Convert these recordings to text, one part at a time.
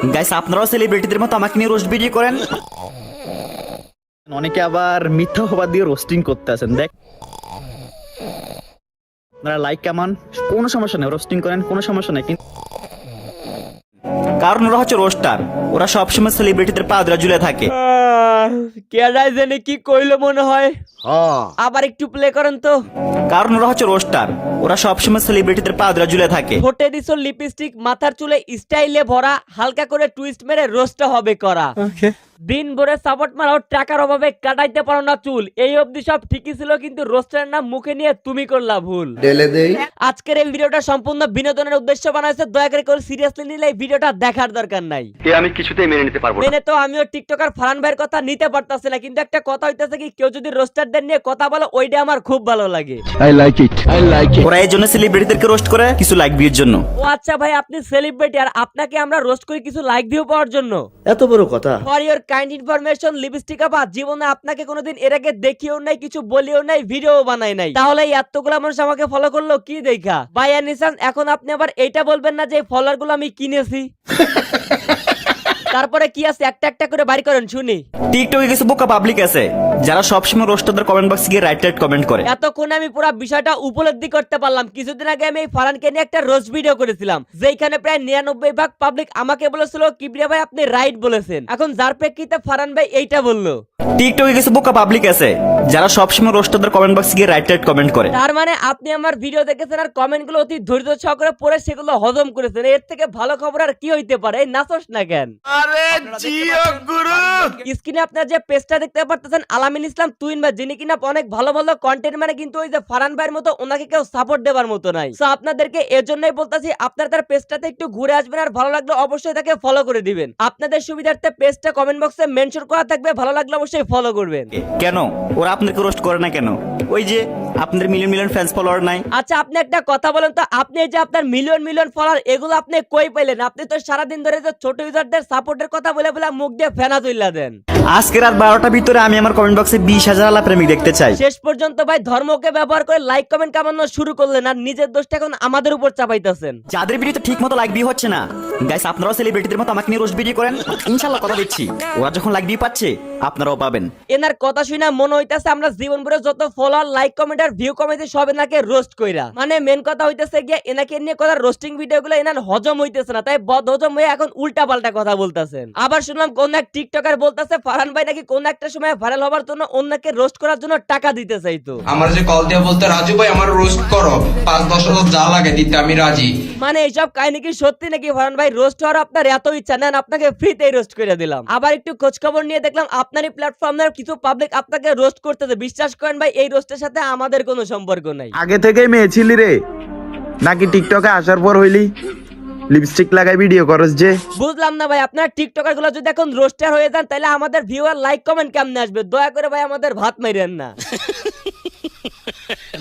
Guys আপনারাও সেলিব্রিটিদের মতো আমাকে নিয়ে রোস্ট ভিডিও করেন। অনেকে আবার মিথ্যা অপবাদ দিয়ে রোস্টিং করতে আছেন। দেখ আপনারা লাইক কেমন, কোনো সমস্যা নেই, রোস্টিং করেন, কোনো সমস্যা নেই, কিন্তু কারণ ওরা হচ্ছে রোস্টার, ওরা সবসময় সেলিব্রিটিদের পা ধরে ঝুলে থাকে। কেডাই জানে কি কইলো মনে হয়, আবার একটু প্লে করেন তো। কারণ ওরা হচ্ছে রোস্টার, ওরা সবসময় সেলিব্রিটিদের পা ধরে ঝুলে থাকে। ঠোঁটে দিছো লিপস্টিক, মাথার চুলে স্টাইলে ভরা, হালকা করে টুইস্ট মেরে রোস্ট হবে করা। দিন ভরে সাপোর্ট মারাও, টাকার অভাবে কাটাইতে পারো না চুল। এই অবধি সব ঠিকই ছিল, কিন্তু রোস্টারের নাম মুখে নিয়ে তুমি করলা ভুল। আজকের এই ভিডিওটা সম্পূর্ণ বিনোদনের উদ্দেশ্যে বানা হয়েছে, দয়া করে সিরিয়াসলি নিলে এই ভিডিওটা দেখার দরকার নাই। আমি কিছুতেই মেনে নিতে পারবো না। মেনে তো আমিও টিকটকার ফারহান ভাইয়ের কথা নিতে পারতাছি না, কিন্তু একটা কথা হইতাছে কি, কেউ যদি রোস্টারদের নিয়ে কথা বলে ওইটা আমার খুব ভালো লাগে। ওরা এই জন্য সেলিব্রিটিদেরকে রোস্ট করে কিছু লাইক ভিউর জন্য। ও আচ্ছা ভাই, আপনি সেলিব্রিটি আর আপনাকে আমরা রোস্ট করি কিছু লাইক ভিউ পাওয়ার জন্য? এত বড় কথা। For your kind information, lipstick আপা জীবনে আপনাকে কোনোদিন এর আগে দেখিও নাই, কিছু বলিও নাই, ভিডিও বানাই নাই, তাহলে এতগুলা মানুষ আমাকে ফলো করলো কি দেখা? ভাই নিসান, এখন আপনি আবার এইটা বলবেন না যে ফলোয়ার গুলো আমি কিনেছি। তারপরে কি আছে একটা একটা করে বাড়ি করেন শুনি। টিকটকে কিছু বোকা পাবলিক আছে যারা সবসময় রোস্টারদের কমেন্ট বক্সে গিয়ে রাইট কমেন্ট করে। এতক্ষণ আমি পুরো বিষয়টা উপলব্ধি করতে পারলাম। কিছুদিন আগে আমি এই ফারহানকে নিয়ে একটা রোস্ট ভিডিও করেছিলাম, যেখানে প্রায় 99% পাবলিক আমাকে বলেছিল কিবরিয়া ভাই আপনি রাইট বলেছেন। এখন যার প্রেক্ষিতে ফারহান ভাই এইটা বললো। টিকটকে কিছু বোকা পাবলিক আছে যারা সবসময় রোস্টারদের কমেন্ট বক্সে গিয়ে রাইট কমেন্ট করে। তার মানে আপনি আমার ভিডিও দেখেছেন আর কমেন্টগুলো অতি ধৈর্য সহকারে পড়ে সেগুলো হজম করেছেন। এর থেকে ভালো খবর আর কি হইতে পারে? এই নাচস না কেন? স্ক্রিনে আপনার যে পেজটা দেখতে পারতেছেন, আলামিন ইসলাম তুইন ভাই, যিনি কিনা অনেক ভালো ভালো কন্টেন্ট, মানে কিন্তু ওই যে ফারহান ভাইয়ের মতো ওনাকে কেউ সাপোর্ট দেওয়ার মতো নাই। সো আপনাদেরকে এর জন্যই বলতাছি, আপনারা তার পেজটাতে একটু ঘুরে আসবেন, আর ভালো লাগলে অবশ্যই তাকে ফলো করে দিবেন। আপনাদের সুবিধার্থে পেজটা কমেন্ট বক্সে মেনশন করা থাকবে, ভালো লাগলে অবশ্যই ফলো করবেন। কেন ওরা আপনাকে রোস্ট করে না কেন? ওই যে আপনাদের মিলিয়ন মিলিয়ন ফ্যান্স ফলোয়ার নাই? আচ্ছা আপনি একটা কথা বলেন তো, আপনি যে আপনার মিলিয়ন মিলিয়ন ফলোয়ার এগুলো আপনি কই পাইলেন? আপনি তো সারাদিন ধরে যে ছোট ইউজারদের সাপোর্টের কথা বলে বলে মুখ দিয়ে ফেনা তুইলা দেন। আজকে রাত 12টার ভিতরে আমি আমার কমেন্ট বক্সে 20,000 আলা প্রেমিক দেখতে চাই। শেষ পর্যন্ত ভাই ধর্মকে ব্যবহার করে লাইক কমেন্ট কামানো শুরু করলেন, আর নিজের দোষটা এখন আমাদের উপর চাপাইতেছেন। যাদের ভিডিওতে ঠিক মতো লাইক ভিউ হচ্ছে না, গাইস আপনারাও সেলিব্রিটিদের মতো আমাকে নিয়ে রোস্ট ভিডিও করেন, ইনশাআল্লাহ কথা দিচ্ছি ওরা যখন লাইক ভিউ পাচ্ছে আপনারাও পাবেন। এনার কথা শুনে মনে হইতাছে আমরা জীবন ভরে যত ফলোয়ার লাইক কমেন্ট আর ভিউ কমেছে সব এনাকে রোস্ট কইরা। মানে মেন কথা হইতাছে গিয়া এনাকে নিয়ে কথা রোস্টিং ভিডিওগুলো এনার হজম হইতেছে না, তাই বদ হজম হয়ে এখন উল্টা পাল্টা কথা বলতাছেন। আবার শুনলাম কোন এক টিকটকার বলতাছে ফারহান ভাই নাকি কোন একটা সময় ভাইরাল হবার জন্য অন্যকে রোস্ট করার জন্য টাকা দিতে চাইতো। আমার যে কল দিয়ে বলতে রাজু ভাই আমার রোস্ট করো, 5-10 হাজার যা লাগে দিতে আমি রাজি। মানে এইসব কাহিনী কি সত্যি নাকি ফারহান ভাই? রোস্ট হওয়ার আপনার এত ইচ্ছা, নেন আপনাকে ফ্রিতেই রোস্ট করে দিলাম। আবার একটু খোঁজ খবর নিয়ে দেখলাম আপনারই প্ল্যাটফর্মের কিছু পাবলিক আপনাকে রোস্ট করতেছে। বিশ্বাস করেন ভাই, এই রোস্টের সাথে আমাদের কোনো সম্পর্ক নাই। আগে থেকেই মেয়ে ছিলি রে নাকি টিকটকে আসার পর হইলি লিপস্টিক লাগাই ভিডিও করস যে? বুঝলাম না ভাই, আপনার টিকটকার গুলো যদি এখন রোস্টার হয়ে যান তাহলে আমাদের ভিউয়ার লাইক কমেন্ট কেমনে আসবে? দয়া করে ভাই আমাদের ভাত মাইরেন না।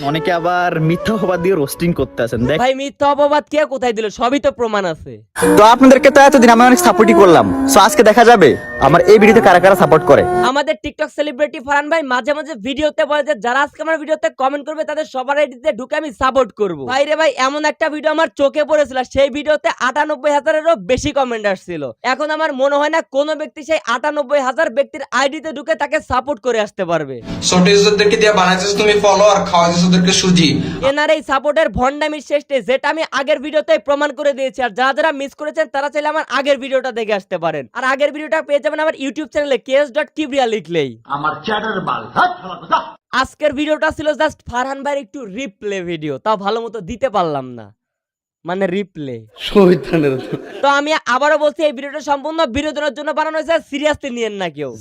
অনেকে আবার মিথ্যা অপবাদ দিয়ে রোস্টিং করতে আছেন। দেখ ভাই মিথ্যা অপবাদ কে কোথায় দিল? সবই তো প্রমাণ আছে। তো আপনাদেরকে তো এতদিন আমি অনেক সাপোর্টই করলাম, সো আজকে দেখা যাবে আমার এই ভিডিওতে কারা কারা সাপোর্ট করে। আমাদের টিকটক সেলিব্রিটি ফারহান ভাই মাঝে মাঝে ভিডিওতে বলে যে যারা আজকে আমার ভিডিওতে কমেন্ট করবে তাদের সবার আইডিতে ঢুকে আমি সাপোর্ট করব। ভাই রে ভাই, এমন একটা ভিডিও আমার চোখে পড়েছিল, সেই ভিডিওতে 98,000-এরও বেশি কমেন্ট আসছিল। এখন আমার মনে হয় না কোনো ব্যক্তি সেই 98,000 ব্যক্তির আইডিতে ঢুকে তাকে সাপোর্ট করে আসতে পারবে। ছোট ইউজারদেরকে দিয়ে বানাইছিস তুমি ফলো, আর খাওয়াইছিস ওদেরকে সুজি। এনার এই সাপোর্টের ভন্ডামির শেষ নেই, যেটা আমি আগের ভিডিওতে প্রমাণ করে দিয়েছি। আর যারা যারা মিস করেছেন তারা চাইলে আমার আগের ভিডিওটা দেখে আসতে পারেন। আর আগের ভিডিওটা পেয়ে যাবেন আমার ইউটিউব চ্যানেলে ks.kibria লিখলেই। আমার চ্যাটার বাল আজকের ভিডিওটা ছিল জাস্ট ফারহান ভাইয়ের একটু রিপ্লে ভিডিও, তাও ভালো মতো দিতে পারলাম না, মানে রিপ্লে। তো আমি আবারও বলছি, এই ভিডিওটা সম্পূর্ণ বিনোদনের জন্য বানানো হয়েছে, সিরিয়াসলি নিয়েন না কেউ।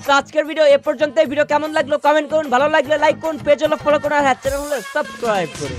তো আজকের ভিডিও এ পর্যন্ত। এই ভিডিও কেমন লাগলো কমেন্ট করুন, ভালো লাগলে লাইক করুন, পেজ হলো ফলো করুন, আর চ্যানেল হলে সাবস্ক্রাইব করুন।